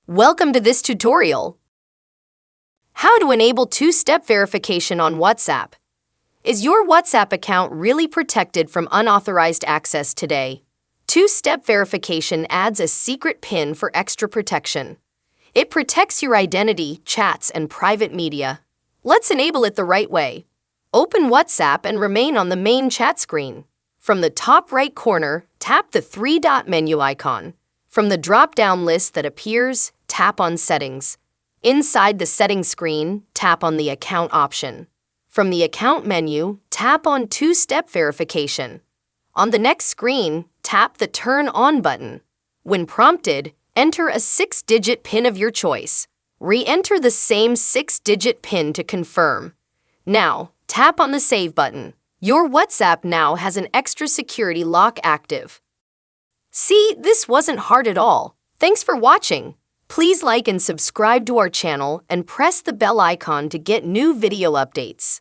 Welcome to this tutorial. How to enable two-step verification on WhatsApp. Is your WhatsApp account really protected from unauthorized access today? Two-step verification adds a secret PIN for extra protection. It protects your identity, chats, and private media. Let's enable it the right way. Open WhatsApp and remain on the main chat screen. From the top right corner, tap the three-dot menu icon. From the drop-down list that appears, tap on Settings. Inside the Settings screen, tap on the Account option. From the Account menu, tap on Two-Step Verification. On the next screen, tap the Turn On button. When prompted, enter a 6-digit PIN of your choice. Re-enter the same 6-digit PIN to confirm. Now, tap on the Save button. Your WhatsApp now has an extra security lock active. See, this wasn't hard at all. Thanks for watching. Please like and subscribe to our channel and press the bell icon to get new video updates.